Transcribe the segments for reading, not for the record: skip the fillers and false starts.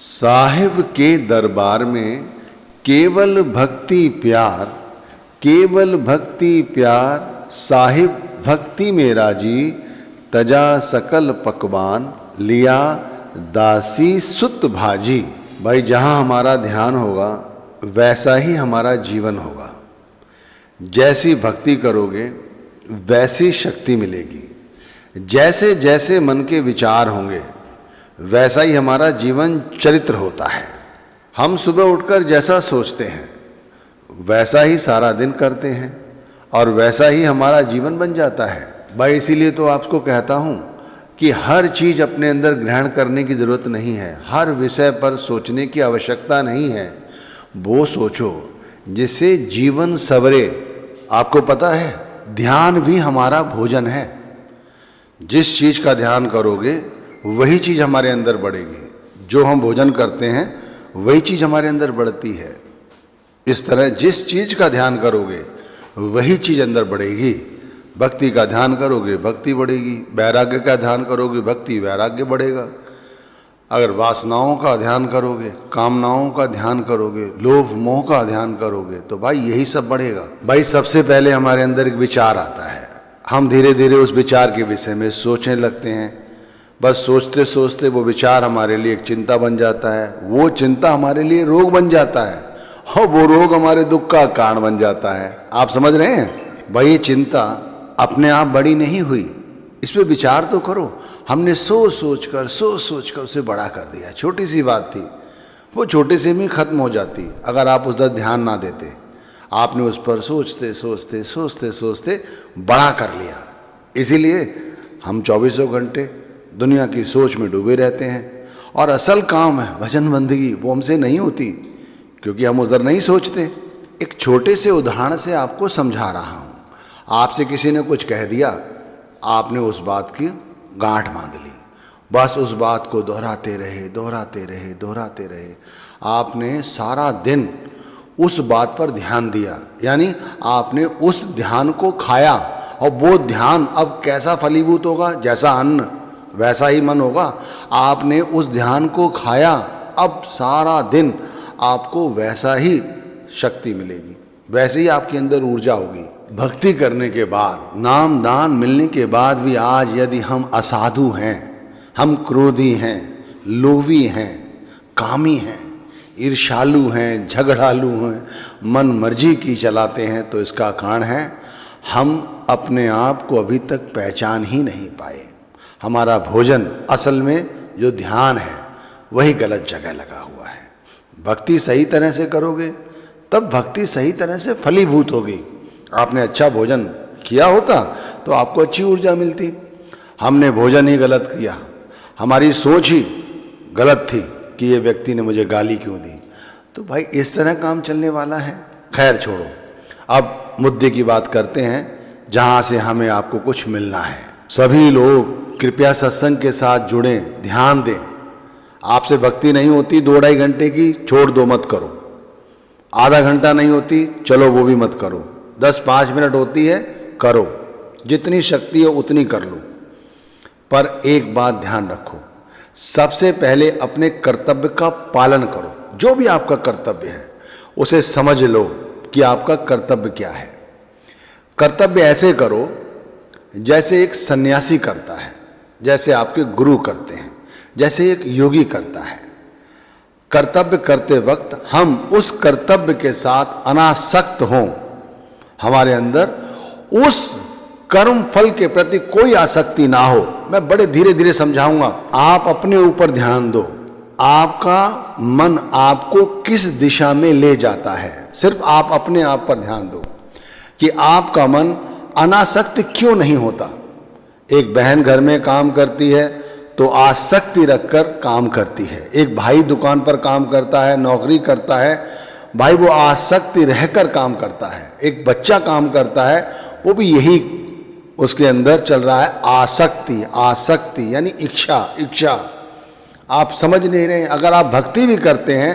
साहिब के दरबार में केवल भक्ति प्यार, केवल भक्ति प्यार, साहिब भक्ति में राजी, तजा सकल पकवान, लिया दासी सुत भाजी। भाई जहाँ हमारा ध्यान होगा वैसा ही हमारा जीवन होगा। जैसी भक्ति करोगे वैसी शक्ति मिलेगी। जैसे जैसे मन के विचार होंगे वैसा ही हमारा जीवन चरित्र होता है। हम सुबह उठकर जैसा सोचते हैं वैसा ही सारा दिन करते हैं और वैसा ही हमारा जीवन बन जाता है। भाई इसीलिए तो आपको कहता हूँ कि हर चीज़ अपने अंदर ग्रहण करने की ज़रूरत नहीं है, हर विषय पर सोचने की आवश्यकता नहीं है। वो सोचो जिससे जीवन सवरे। आपको पता है ध्यान भी हमारा भोजन है। जिस चीज़ का ध्यान करोगे वही चीज़ हमारे अंदर बढ़ेगी। जो हम भोजन करते हैं वही चीज़ हमारे अंदर बढ़ती है। इस तरह जिस चीज़ का ध्यान करोगे वही चीज़ अंदर बढ़ेगी। भक्ति का ध्यान करोगे भक्ति बढ़ेगी, वैराग्य का ध्यान करोगे भक्ति वैराग्य बढ़ेगा। अगर वासनाओं का ध्यान करोगे, कामनाओं का ध्यान करोगे, लोभ मोह का ध्यान करोगे तो भाई यही सब बढ़ेगा। भाई सबसे पहले हमारे अंदर एक विचार आता है, हम धीरे धीरे उस विचार के विषय में सोचने लगते हैं। बस सोचते सोचते वो विचार हमारे लिए एक चिंता बन जाता है, वो चिंता हमारे लिए रोग बन जाता है और वो रोग हमारे दुख का कारण बन जाता है। आप समझ रहे हैं? भाई ये चिंता अपने आप बड़ी नहीं हुई, इस पे विचार तो करो। हमने सोच सोच कर उसे बड़ा कर दिया। छोटी सी बात थी, वो छोटे से में खत्म हो जाती अगर आप उस पर ध्यान ना देते। आपने उस पर सोचते बड़ा कर लिया। इसीलिए हम 24 घंटे दुनिया की सोच में डूबे रहते हैं और असल काम है भजन बंदगी वो हमसे नहीं होती क्योंकि हम उधर नहीं सोचते। एक छोटे से उदाहरण से आपको समझा रहा हूँ। आपसे किसी ने कुछ कह दिया, आपने उस बात की गांठ बांध ली, बस उस बात को दोहराते रहे। आपने सारा दिन उस बात पर ध्यान दिया, यानी आपने उस ध्यान को खाया और वो ध्यान अब कैसा फलीभूत होगा, जैसा अन्न वैसा ही मन होगा। आपने उस ध्यान को खाया, अब सारा दिन आपको वैसा ही शक्ति मिलेगी, वैसे ही आपके अंदर ऊर्जा होगी। भक्ति करने के बाद, नाम दान मिलने के बाद भी आज यदि हम असाधु हैं, हम क्रोधी हैं, लोभी हैं, कामी हैं, ईर्ष्यालु हैं, झगड़ालु हैं, मन मर्जी की चलाते हैं, तो इसका कारण है हम अपने आप को अभी तक पहचान ही नहीं पाए। हमारा भोजन असल में जो ध्यान है वही गलत जगह लगा हुआ है। भक्ति सही तरह से करोगे तब भक्ति सही तरह से फलीभूत होगी। आपने अच्छा भोजन किया होता तो आपको अच्छी ऊर्जा मिलती। हमने भोजन ही गलत किया, हमारी सोच ही गलत थी कि ये व्यक्ति ने मुझे गाली क्यों दी, तो भाई इस तरह काम चलने वाला है। खैर छोड़ो, अब मुद्दे की बात करते हैं जहाँ से हमें आपको कुछ मिलना है। सभी लोग कृपया सत्संग के साथ जुड़ें, ध्यान दें। आपसे भक्ति नहीं होती 2-2.5 घंटे की, छोड़ दो, मत करो। आधा घंटा नहीं होती, चलो वो भी मत करो। 10-5 मिनट होती है, करो। जितनी शक्ति है उतनी कर लो। पर एक बात ध्यान रखो, सबसे पहले अपने कर्तव्य का पालन करो। जो भी आपका कर्तव्य है उसे समझ लो कि आपका कर्तव्य क्या है। कर्तव्य ऐसे करो जैसे एक सन्यासी करता है, जैसे आपके गुरु करते हैं, जैसे एक योगी करता है। कर्तव्य करते वक्त हम उस कर्तव्य के साथ अनासक्त हों, हमारे अंदर उस कर्म फल के प्रति कोई आसक्ति ना हो। मैं बड़े धीरे धीरे समझाऊंगा। आप अपने ऊपर ध्यान दो, आपका मन आपको किस दिशा में ले जाता है। सिर्फ आप अपने आप पर ध्यान दो कि आपका मन अनासक्त क्यों नहीं होता। एक बहन घर में काम करती है तो आसक्ति रखकर काम करती है। एक भाई दुकान पर काम करता है, नौकरी करता है, भाई वो आसक्ति रहकर काम करता है। एक बच्चा काम करता है, वो भी यही उसके अंदर चल रहा है, आसक्ति यानी इच्छा। आप समझ नहीं रहे हैं। अगर आप भक्ति भी करते हैं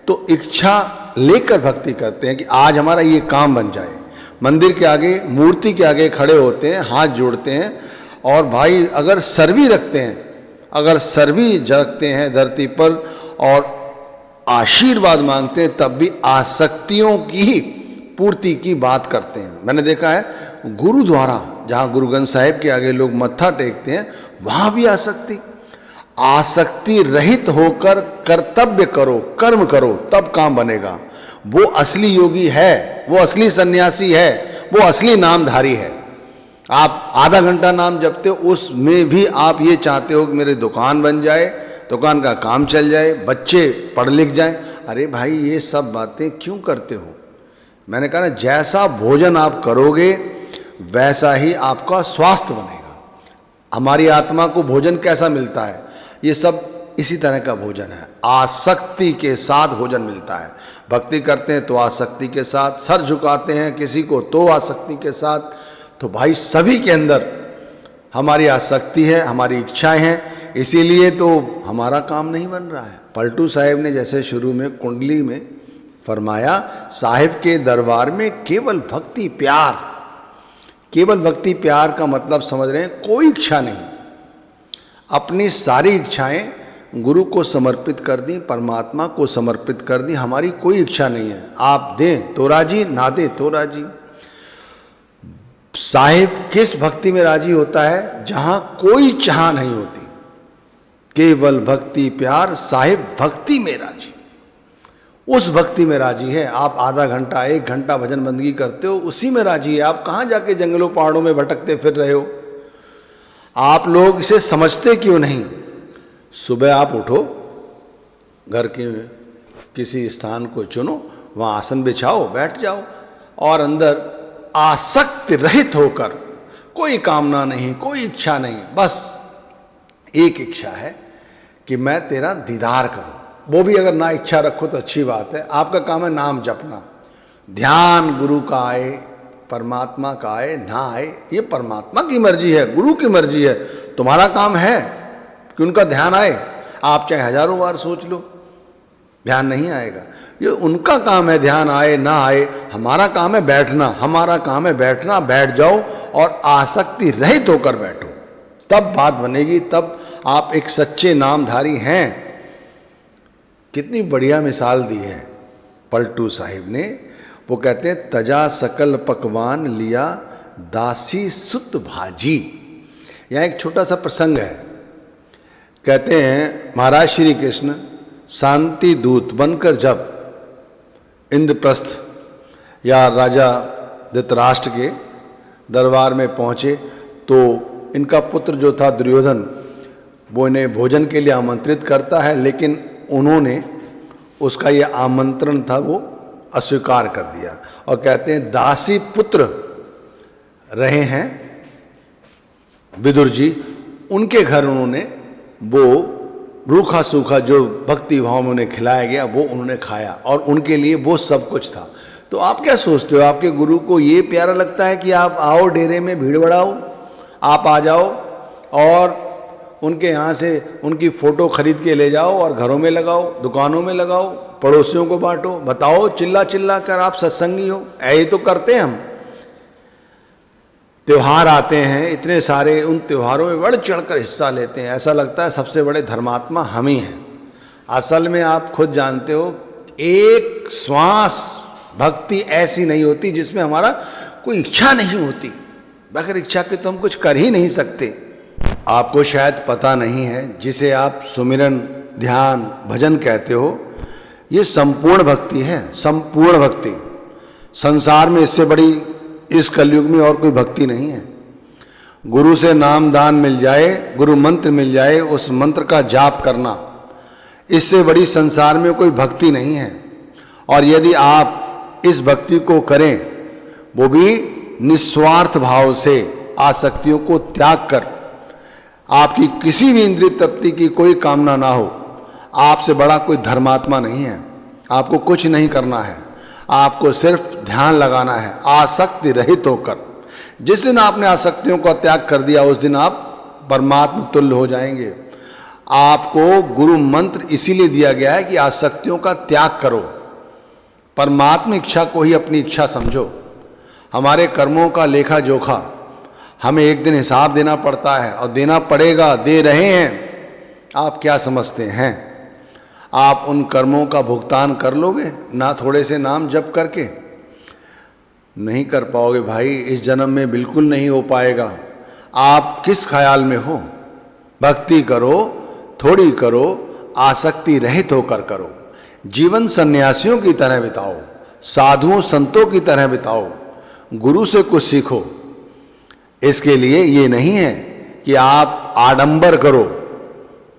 तो इच्छा लेकर भक्ति करते हैं कि आज हमारा ये काम बन जाए। मंदिर के आगे, मूर्ति के आगे खड़े होते हैं, हाथ जोड़ते हैं और भाई अगर सरवी रखते हैं, अगर सरवी रखते हैं धरती पर और आशीर्वाद मांगते हैं तब भी आसक्तियों की ही पूर्ति की बात करते हैं। मैंने देखा है गुरु द्वारा, जहाँ गुरु ग्रंथ साहिब के आगे लोग मत्था टेकते हैं, वहाँ भी आसक्ति रहित होकर कर्तव्य करो, कर्म करो, तब काम बनेगा। वो असली योगी है, वो असली सन्यासी है, वो असली नामधारी है। आप आधा घंटा नाम जपते हो, उसमें भी आप ये चाहते हो कि मेरी दुकान बन जाए, दुकान का काम चल जाए, बच्चे पढ़ लिख जाएं। अरे भाई ये सब बातें क्यों करते हो? मैंने कहा ना, जैसा भोजन आप करोगे वैसा ही आपका स्वास्थ्य बनेगा। हमारी आत्मा को भोजन कैसा मिलता है? ये सब इसी तरह का भोजन है, आसक्ति के साथ भोजन मिलता है। भक्ति करते हैं तो आसक्ति के साथ, सर झुकाते हैं किसी को तो आसक्ति के साथ। तो भाई सभी के अंदर हमारी आसक्ति है, हमारी इच्छाएं हैं, इसीलिए तो हमारा काम नहीं बन रहा है। पलटू साहिब ने जैसे शुरू में कुंडली में फरमाया, साहिब के दरबार में केवल भक्ति प्यार। केवल भक्ति प्यार का मतलब समझ रहे हैं, कोई इच्छा नहीं, अपनी सारी इच्छाएं गुरु को समर्पित कर दी, परमात्मा को समर्पित कर दी। हमारी कोई इच्छा नहीं है, आप दें तो राजी, ना दें तो राजी। साहिब किस भक्ति में राजी होता है? जहां कोई चाह नहीं होती, केवल भक्ति प्यार, साहिब भक्ति में राजी, उस भक्ति में राजी है। आप आधा घंटा 1 घंटा भजन बंदगी करते हो, उसी में राजी है। आप कहां जाके जंगलों पहाड़ों में भटकते फिर रहे हो? आप लोग इसे समझते क्यों नहीं? सुबह आप उठो, घर के किसी स्थान को चुनो, वहां आसन बिछाओ, बैठ जाओ और अंदर आसक्ति रहित होकर, कोई कामना नहीं, कोई इच्छा नहीं, बस एक इच्छा है कि मैं तेरा दीदार करूं। वो भी अगर ना इच्छा रखो तो अच्छी बात है, आपका काम है नाम जपना। ध्यान गुरु का आए, परमात्मा का आए ना आए, ये परमात्मा की मर्जी है, गुरु की मर्जी है। तुम्हारा काम है कि उनका ध्यान आए। आप चाहे हजारों बार सोच लो, ध्यान नहीं आएगा। ये उनका काम है, ध्यान आए ना आए। हमारा काम है बैठना, हमारा काम है बैठना। बैठ जाओ और आसक्ति रहित होकर बैठो, तब बात बनेगी, तब आप एक सच्चे नामधारी हैं। कितनी बढ़िया मिसाल दी है पलटू साहिब ने। वो कहते हैं, तजा सकल पकवान लिया दासी सुत भाजी। यहाँ एक छोटा सा प्रसंग है। कहते हैं महाराज श्री कृष्ण शांति दूत बनकर जब इंद्रप्रस्थ या राजा धृतराष्ट्र के दरबार में पहुँचे तो इनका पुत्र जो था दुर्योधन, वो इन्हें भोजन के लिए आमंत्रित करता है, लेकिन उन्होंने उसका ये आमंत्रण था वो अस्वीकार कर दिया। और कहते हैं दासी पुत्र रहे हैं विदुर जी, उनके घर उन्होंने वो रूखा सूखा जो भक्ति भाव में उन्हें खिलाया गया वो उन्होंने खाया, और उनके लिए वो सब कुछ था। तो आप क्या सोचते हो, आपके गुरु को ये प्यारा लगता है कि आप आओ डेरे में भीड़ बढ़ाओ, आप आ जाओ और उनके यहाँ से उनकी फ़ोटो खरीद के ले जाओ और घरों में लगाओ, दुकानों में लगाओ, पड़ोसियों को बांटो, बताओ चिल्ला चिल्ला कर आप सत्संगी हो? यही तो करते हैं हम। त्योहार आते हैं इतने सारे, उन त्योहारों में बढ़ चढ़कर हिस्सा लेते हैं, ऐसा लगता है सबसे बड़े धर्मात्मा हम ही हैं। असल में आप खुद जानते हो, एक श्वास भक्ति ऐसी नहीं होती जिसमें हमारा कोई इच्छा नहीं होती। बगैर इच्छा के तो हम कुछ कर ही नहीं सकते। आपको शायद पता नहीं है, जिसे आप सुमिरन, ध्यान, भजन कहते हो, ये संपूर्ण भक्ति है, संपूर्ण भक्ति। संसार में इससे बड़ी इस कलयुग में और कोई भक्ति नहीं है। गुरु से नाम दान मिल जाए, गुरु मंत्र मिल जाए, उस मंत्र का जाप करना, इससे बड़ी संसार में कोई भक्ति नहीं है। और यदि आप इस भक्ति को करें, वो भी निस्वार्थ भाव से, आसक्तियों को त्याग कर, आपकी किसी भी इंद्रिय तृप्ति की कोई कामना ना हो, आपसे बड़ा कोई धर्मात्मा नहीं है। आपको कुछ नहीं करना है, आपको सिर्फ ध्यान लगाना है आसक्ति रहित होकर। जिस दिन आपने आसक्तियों का त्याग कर दिया, उस दिन आप परमात्मा तुल्य हो जाएंगे। आपको गुरु मंत्र इसीलिए दिया गया है कि आसक्तियों का त्याग करो, परमात्मा इच्छा को ही अपनी इच्छा समझो। हमारे कर्मों का लेखा जोखा हमें एक दिन हिसाब देना पड़ता है, और देना पड़ेगा, दे रहे हैं। आप क्या समझते हैं? आप उन कर्मों का भुगतान कर लोगे ना थोड़े से नाम जप करके? नहीं कर पाओगे भाई, इस जन्म में बिल्कुल नहीं हो पाएगा। आप किस ख्याल में हो? भक्ति करो, थोड़ी करो, आसक्ति रहित होकर करो, जीवन सन्यासियों की तरह बिताओ, साधुओं संतों की तरह बिताओ, गुरु से कुछ सीखो। इसके लिए ये नहीं है कि आप आडंबर करो,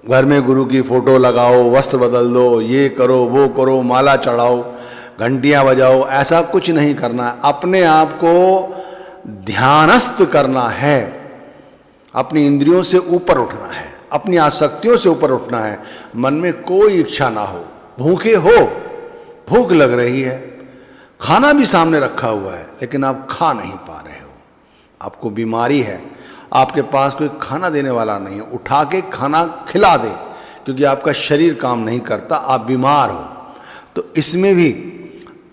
घर में गुरु की फोटो लगाओ, वस्त्र बदल दो, ये करो वो करो, माला चढ़ाओ, घंटियां बजाओ, ऐसा कुछ नहीं करना है। अपने आप को ध्यानस्थ करना है, अपनी इंद्रियों से ऊपर उठना है, अपनी आसक्तियों से ऊपर उठना है। मन में कोई इच्छा ना हो, भूखे हो, भूख लग रही है, खाना भी सामने रखा हुआ है लेकिन आप खा नहीं पा रहे हो, आपको बीमारी है, आपके पास कोई खाना देने वाला नहीं है, उठा के खाना खिला दे क्योंकि आपका शरीर काम नहीं करता, आप बीमार हो, तो इसमें भी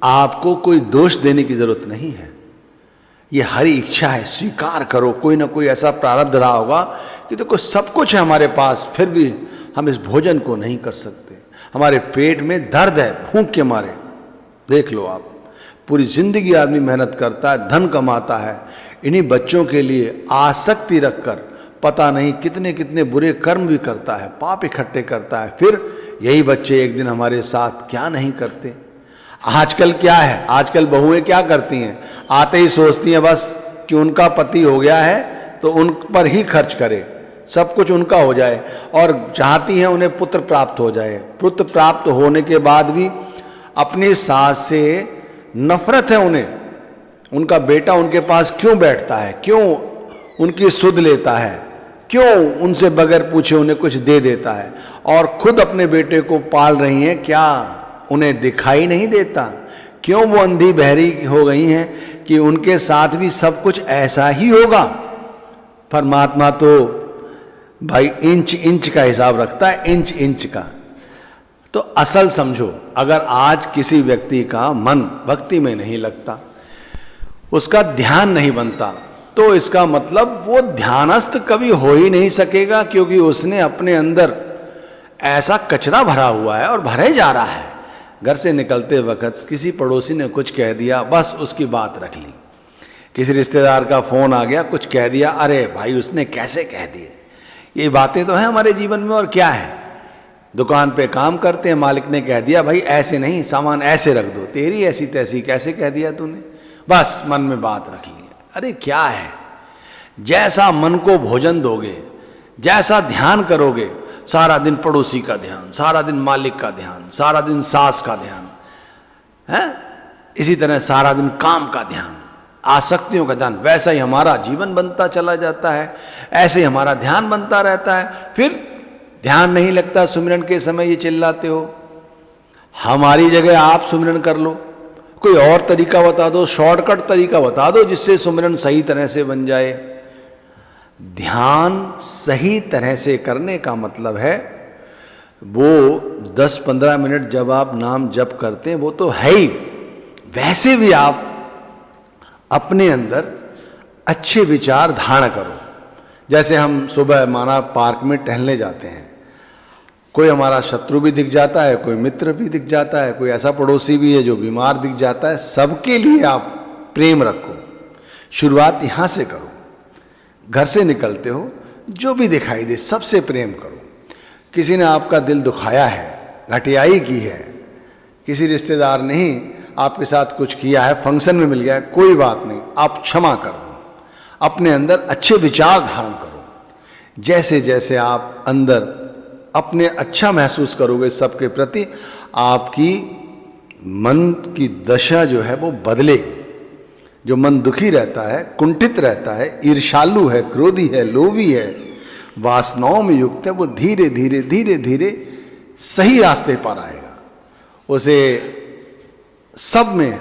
आपको कोई दोष देने की जरूरत नहीं है। ये हरी इच्छा है, स्वीकार करो। कोई ना कोई ऐसा प्रारब्ध रहा होगा कि देखो सब कुछ है हमारे पास, फिर भी हम इस भोजन को नहीं कर सकते, हमारे पेट में दर्द है भूख के मारे। देख लो आप, पूरी जिंदगी आदमी मेहनत करता है, धन कमाता है, इन्हीं बच्चों के लिए आसक्ति रखकर पता नहीं कितने कितने बुरे कर्म भी करता है, पाप इकट्ठे करता है, फिर यही बच्चे एक दिन हमारे साथ क्या नहीं करते। आजकल क्या है, आजकल बहुएं क्या करती हैं, आते ही सोचती हैं बस कि उनका पति हो गया है तो उन पर ही खर्च करे, सब कुछ उनका हो जाए, और चाहती हैं उन्हें पुत्र प्राप्त हो जाए। पुत्र प्राप्त होने के बाद भी अपनी सास से नफरत है उन्हें, उनका बेटा उनके पास क्यों बैठता है, क्यों उनकी सुध लेता है, क्यों उनसे बगैर पूछे उन्हें कुछ दे देता है, और खुद अपने बेटे को पाल रही हैं, क्या उन्हें दिखाई नहीं देता? क्यों वो अंधी बहरी हो गई हैं कि उनके साथ भी सब कुछ ऐसा ही होगा? परमात्मा तो भाई इंच इंच का हिसाब रखता है, इंच इंच का। तो असल समझो, अगर आज किसी व्यक्ति का मन भक्ति में नहीं लगता, उसका ध्यान नहीं बनता, तो इसका मतलब वो ध्यानस्थ कभी हो ही नहीं सकेगा, क्योंकि उसने अपने अंदर ऐसा कचरा भरा हुआ है और भरे जा रहा है। घर से निकलते वक्त किसी पड़ोसी ने कुछ कह दिया, बस उसकी बात रख ली। किसी रिश्तेदार का फोन आ गया, कुछ कह दिया, अरे भाई उसने कैसे कह दिए। ये बातें तो हैं हमारे जीवन में, और क्या है। दुकान पे काम करते हैं, मालिक ने कह दिया भाई ऐसे नहीं, सामान ऐसे रख दो, तेरी ऐसी तैसी, कैसे कह दिया तूने, बस मन में बात रख ली। अरे क्या है, जैसा मन को भोजन दोगे, जैसा ध्यान करोगे, सारा दिन पड़ोसी का ध्यान, सारा दिन मालिक का ध्यान, सारा दिन सास का ध्यान है, इसी तरह सारा दिन काम का ध्यान, आसक्तियों का ध्यान, वैसा ही हमारा जीवन बनता चला जाता है, ऐसे ही हमारा ध्यान बनता रहता है। फिर ध्यान नहीं लगता, सुमिरन के समय ये चिल्लाते हो, हमारी जगह आप सुमिरन कर लो, कोई और तरीका बता दो, शॉर्टकट तरीका बता दो जिससे सुमिरन सही तरह से बन जाए। ध्यान सही तरह से करने का मतलब है वो 10-15 मिनट जब आप नाम जप करते हैं वो तो है ही, वैसे भी आप अपने अंदर अच्छे विचार धारण करो। जैसे हम सुबह माना पार्क में टहलने जाते हैं, कोई हमारा शत्रु भी दिख जाता है, कोई मित्र भी दिख जाता है, कोई ऐसा पड़ोसी भी है जो बीमार दिख जाता है, सबके लिए आप प्रेम रखो। शुरुआत यहाँ से करो, घर से निकलते हो जो भी दिखाई दे सबसे प्रेम करो। किसी ने आपका दिल दुखाया है, घटियाई की है, किसी रिश्तेदार ने ही आपके साथ कुछ किया है, फंक्शन में मिल गया है, कोई बात नहीं, आप क्षमा कर दो, अपने अंदर अच्छे विचार धारण करो। जैसे जैसे आप अंदर अपने अच्छा महसूस करोगे सबके प्रति, आपकी मन की दशा जो है वो बदलेगी। जो मन दुखी रहता है, कुंठित रहता है, ईर्ष्यालु है, क्रोधी है, लोभी है, वासनाओं में युक्त है, वो धीरे धीरे धीरे धीरे सही रास्ते पर आएगा, उसे सब में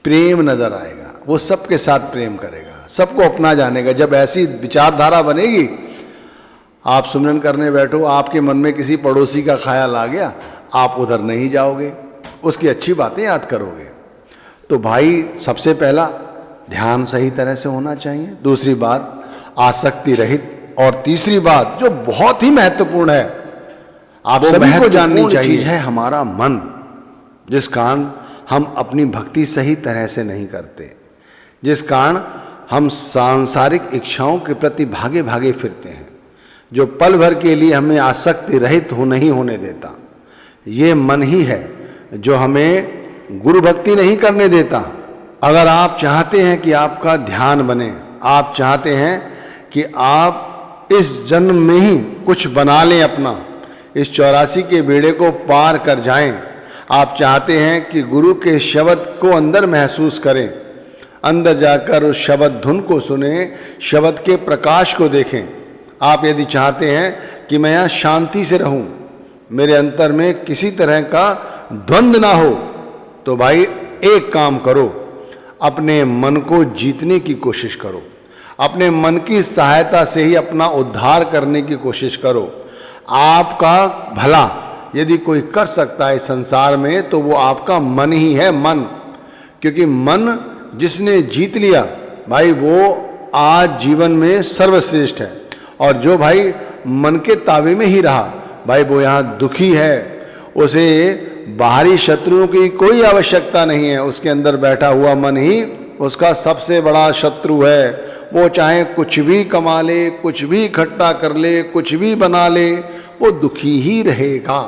प्रेम नजर आएगा, वो सबके साथ प्रेम करेगा, सबको अपना जानेगा। जब ऐसी विचारधारा बनेगी, आप सुमिरन करने बैठो, आपके मन में किसी पड़ोसी का ख्याल आ गया, आप उधर नहीं जाओगे, उसकी अच्छी बातें याद करोगे। तो भाई सबसे पहला ध्यान सही तरह से होना चाहिए, दूसरी बात आसक्ति रहित, और तीसरी बात जो बहुत ही महत्वपूर्ण है, आप सभी को जाननी चाहिए चीज है हमारा मन, जिस कारण हम अपनी भक्ति सही तरह से नहीं करते, जिस कारण हम सांसारिक इच्छाओं के प्रति भागे भागे फिरते हैं, जो पल भर के लिए हमें आसक्ति रहित नहीं होने देता। ये मन ही है जो हमें गुरु भक्ति नहीं करने देता। अगर आप चाहते हैं कि आपका ध्यान बने, आप चाहते हैं कि आप इस जन्म में ही कुछ बना लें अपना, इस 84 के बेड़े को पार कर जाएं, आप चाहते हैं कि गुरु के शब्द को अंदर महसूस करें, अंदर जाकर उस शब्द धुन को सुने, शब्द के प्रकाश को देखें, आप यदि चाहते हैं कि मैं यहाँ शांति से रहूं, मेरे अंतर में किसी तरह का द्वंद्व ना हो, तो भाई एक काम करो, अपने मन को जीतने की कोशिश करो, अपने मन की सहायता से ही अपना उद्धार करने की कोशिश करो। आपका भला यदि कोई कर सकता है संसार में तो वो आपका मन ही है, मन। क्योंकि मन जिसने जीत लिया भाई वो आज जीवन में सर्वश्रेष्ठ है, और जो भाई मन के तावे में ही रहा भाई वो यहाँ दुखी है। उसे बाहरी शत्रुओं की कोई आवश्यकता नहीं है, उसके अंदर बैठा हुआ मन ही उसका सबसे बड़ा शत्रु है। वो चाहे कुछ भी कमा ले, कुछ भी इकट्ठा कर ले, कुछ भी बना ले, वो दुखी ही रहेगा।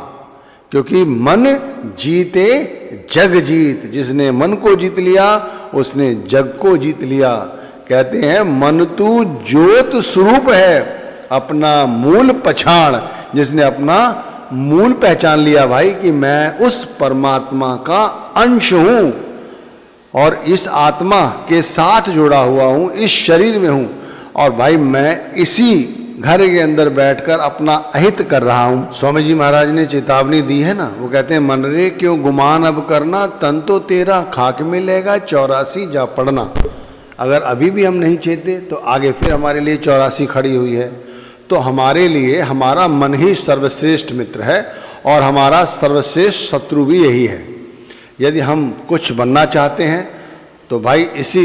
क्योंकि मन जीते जग जीत, जिसने मन को जीत लिया उसने जग को जीत लिया। कहते हैं मन तू ज्योत स्वरूप है, अपना मूल पछाड़, जिसने अपना मूल पहचान लिया भाई कि मैं उस परमात्मा का अंश हूं और इस आत्मा के साथ जुड़ा हुआ हूं, इस शरीर में हूं, और भाई मैं इसी घर के अंदर बैठकर अपना अहित कर रहा हूं। स्वामी जी महाराज ने चेतावनी दी है ना, वो कहते हैं मन रे क्यों गुमान अब करना, तन तो तेरा खाक में लेगा 84 जा पड़ना। अगर अभी भी हम नहीं चेते तो आगे फिर हमारे लिए 84 खड़ी हुई है। तो हमारे लिए हमारा मन ही सर्वश्रेष्ठ मित्र है और हमारा सर्वश्रेष्ठ शत्रु भी यही है। यदि हम कुछ बनना चाहते हैं तो भाई इसी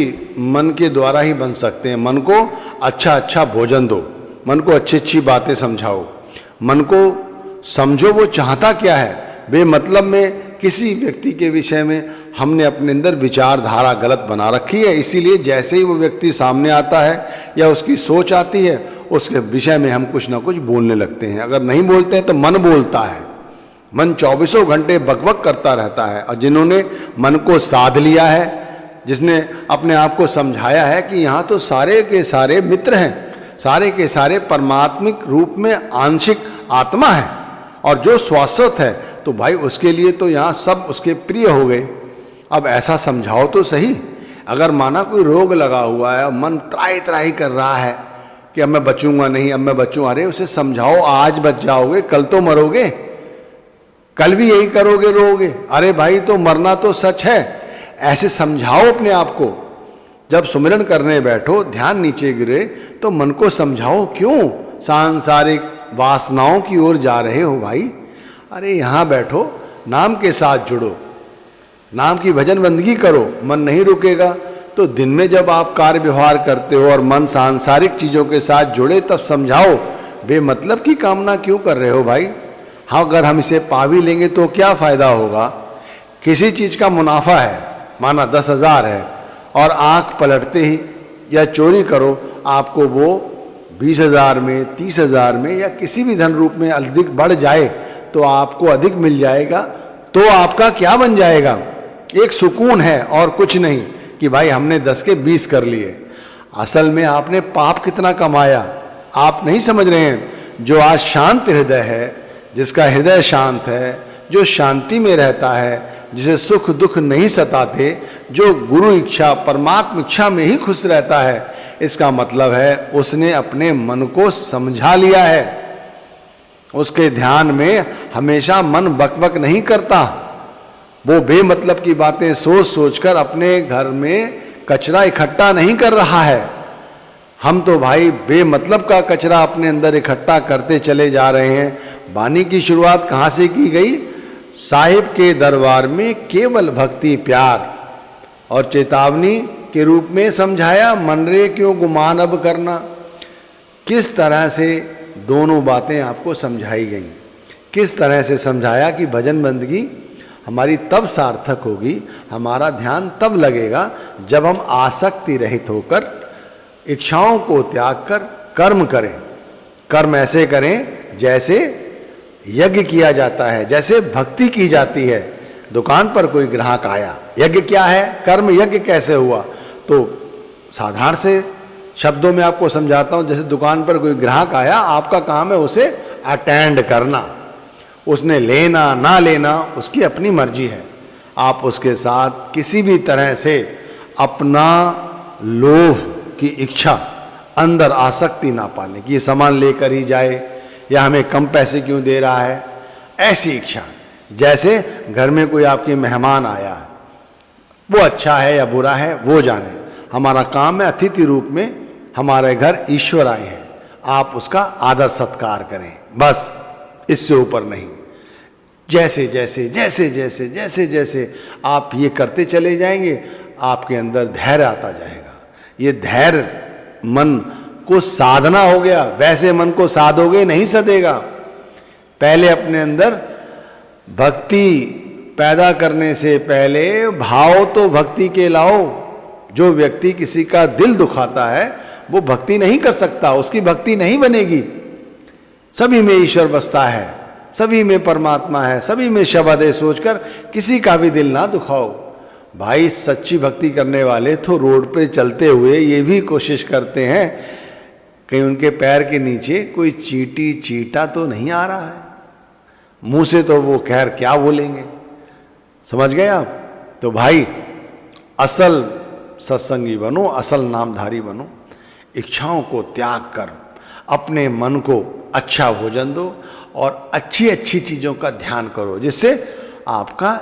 मन के द्वारा ही बन सकते हैं। मन को अच्छा अच्छा भोजन दो, मन को अच्छी अच्छी बातें समझाओ, मन को समझो वो चाहता क्या है। बेमतलब में किसी व्यक्ति के विषय में हमने अपने अंदर विचारधारा गलत बना रखी है, इसीलिए जैसे ही वो व्यक्ति सामने आता है या उसकी सोच आती है उसके विषय में हम कुछ ना कुछ बोलने लगते हैं। अगर नहीं बोलते हैं तो मन बोलता है, मन 24 घंटे बकबक करता रहता है। और जिन्होंने मन को साध लिया है, जिसने अपने आप को समझाया है कि यहाँ तो सारे के सारे मित्र हैं, सारे के सारे परमात्मिक रूप में आंशिक आत्मा है और जो शाश्वत है, तो भाई उसके लिए तो यहाँ सब उसके प्रिय हो गए। अब ऐसा समझाओ तो सही। अगर माना कोई रोग लगा हुआ है, मन त्राही त्राही कर रहा है कि अब मैं बचूंगा नहीं, अब मैं बचूं, अरे उसे समझाओ आज बच जाओगे, कल तो मरोगे, कल भी यही करोगे, रोगे। अरे भाई तो मरना तो सच है, ऐसे समझाओ अपने आप को। जब सुमिरन करने बैठो, ध्यान नीचे गिरे तो मन को समझाओ, क्यों सांसारिक वासनाओं की ओर जा रहे हो भाई। अरे यहाँ बैठो, नाम के साथ जुड़ो, नाम की भजन बंदगी करो, मन नहीं रुकेगा। तो दिन में जब आप कार्य व्यवहार करते हो और मन सांसारिक चीज़ों के साथ जुड़े, तब समझाओ बेमतलब की कामना क्यों कर रहे हो भाई। हाँ, अगर हम इसे पा भी लेंगे तो क्या फ़ायदा होगा। किसी चीज़ का मुनाफा है, माना 10,000 है और आँख पलटते ही या चोरी करो, आपको वो 20,000 में, 30,000 में या किसी भी धन रूप में अधिक बढ़ जाए तो आपको अधिक मिल जाएगा, तो आपका क्या बन जाएगा। एक सुकून है और कुछ नहीं कि भाई हमने 10 के 20 कर लिए। असल में आपने पाप कितना कमाया आप नहीं समझ रहे हैं। जो आज शांत हृदय है, जिसका हृदय शांत है, जो शांति में रहता है, जिसे सुख दुख नहीं सताते, जो गुरु इच्छा परमात्मा इच्छा में ही खुश रहता है, इसका मतलब है उसने अपने मन को समझा लिया है। उसके ध्यान में हमेशा मन बकबक नहीं करता, वो बेमतलब की बातें सोच सोचकर अपने घर में कचरा इकट्ठा नहीं कर रहा है। हम तो भाई बेमतलब का कचरा अपने अंदर इकट्ठा करते चले जा रहे हैं। वाणी की शुरुआत कहाँ से की गई? साहिब के दरबार में केवल भक्ति प्यार, और चेतावनी के रूप में समझाया मन रे क्यों गुमान अब करना। किस तरह से दोनों बातें आपको समझाई गई, किस तरह से समझाया कि भजन बंदगी हमारी तब सार्थक होगी, हमारा ध्यान तब लगेगा जब हम आसक्ति रहित होकर इच्छाओं को त्याग कर कर्म करें। कर्म ऐसे करें जैसे यज्ञ किया जाता है, जैसे भक्ति की जाती है। दुकान पर कोई ग्राहक आया, यज्ञ क्या है, कर्म यज्ञ कैसे हुआ, तो साधारण से शब्दों में आपको समझाता हूं। जैसे दुकान पर कोई ग्राहक आया, आपका काम है उसे अटेंड करना, उसने लेना ना लेना उसकी अपनी मर्जी है। आप उसके साथ किसी भी तरह से अपना लोभ की इच्छा, अंदर आसक्ति ना पालने कि ये सामान लेकर ही जाए या हमें कम पैसे क्यों दे रहा है, ऐसी इच्छा। जैसे घर में कोई आपके मेहमान आया है, वो अच्छा है या बुरा है वो जाने, हमारा काम है अतिथि रूप में हमारे घर ईश्वर आए हैं, आप उसका आदर सत्कार करें, बस इससे ऊपर नहीं। जैसे जैसे जैसे जैसे जैसे जैसे आप ये करते चले जाएंगे, आपके अंदर धैर्य आता जाएगा। ये धैर्य मन को साधना हो गया, वैसे मन को साधोगे नहीं सदेगा। पहले अपने अंदर भक्ति पैदा करने से पहले भाव तो भक्ति के लाओ। जो व्यक्ति किसी का दिल दुखाता है वो भक्ति नहीं कर सकता, उसकी भक्ति नहीं बनेगी। सभी में ईश्वर बसता है, सभी में परमात्मा है, सभी में शब्द है सोचकर किसी का भी दिल ना दुखाओ। भाई सच्ची भक्ति करने वाले तो रोड पे चलते हुए ये भी कोशिश करते हैं कहीं उनके पैर के नीचे कोई चींटी चींटा तो नहीं आ रहा है। मुंह से तो वो खैर क्या बोलेंगे, समझ गए आप। तो भाई असल सत्संगी बनो, असल नामधारी बनो, इच्छाओं को त्याग कर अपने मन को अच्छा भोजन दो और अच्छी अच्छी चीज़ों का ध्यान करो, जिससे आपका